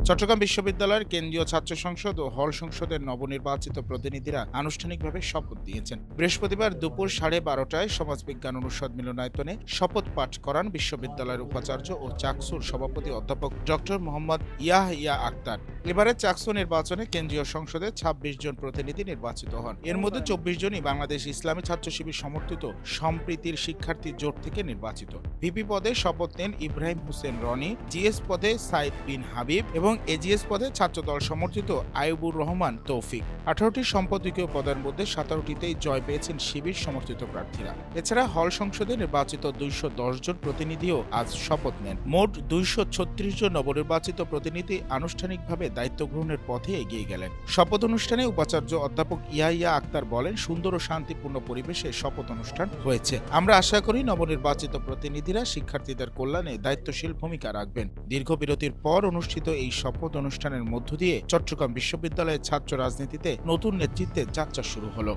চট্টগ্রাম বিশ্ববিদ্যালয়ের কেন্দ্রীয় ছাত্র সংসদ ও হল সংসদের নবনির্বাচিত প্রতিনিধিরা আনুষ্ঠানিকভাবে শপথ নিয়েছেন। বৃহস্পতিবার দুপুর 12:30টায় সমাজবিজ্ঞান অনুষদ মিলনায়তনে শপথ পাঠ করান বিশ্ববিদ্যালয়ের উপাচার্য ও চাকসুর সভাপতি অধ্যাপক ডক্টর মোহাম্মদ ইয়াহিয়া আক্তার। এবারে চাকসু নির্বাচনে কেন্দ্রীয় সংসদে ২৬ জন প্রতিনিধি নির্বাচিত হন। এর মধ্যে ২৪ জনই বাংলাদেশ ইসলামী ছাত্র শিবির সমর্থিত সম্প্রীতির শিক্ষার্থী জোট থেকে নির্বাচিত। ভিপি পদে শপথ নেন ইব্রাহিম হোসেন রনি, জিএস পদে সাইদ বিন হাবিব এবং এজিএস পদে ছাত্রদল সমর্থিত আইয়ুবুর রহমান তৌফিক। ১৮টি সম্পাদকীয় পদের মধ্যে ১৭টিতেই জয় পেয়েছেন শিবির সমর্থিত প্রার্থীরা। এছাড়া হল সংসদে নির্বাচিত ২১০ জন প্রতিনিধিও আজ শপথ নেন। মোট ২৩৬ জন নবনির্বাচিত প্রতিনিধি আনুষ্ঠানিকভাবে দায়িত্ব গ্রহণের পথে এগিয়ে গেলেন। শপথ অনুষ্ঠানে উপাচার্য অধ্যাপক ইয়াহিয়া আক্তার বলেন, সুন্দর ও শান্তিপূর্ণ পরিবেশে শপথ অনুষ্ঠান হয়েছে। আমরা আশা করি নবনির্বাচিত প্রতিনিধিরা শিক্ষার্থীদের কল্যাণে দায়িত্বশীল ভূমিকা রাখবেন। দীর্ঘ বিরতির পর অনুষ্ঠিত এই শপথ অনুষ্ঠানের মধ্য দিয়ে চট্টগ্রাম বিশ্ববিদ্যালয়ের ছাত্র রাজনীতিতে নতুন নেতৃত্বের যাত্রা শুরু হলো।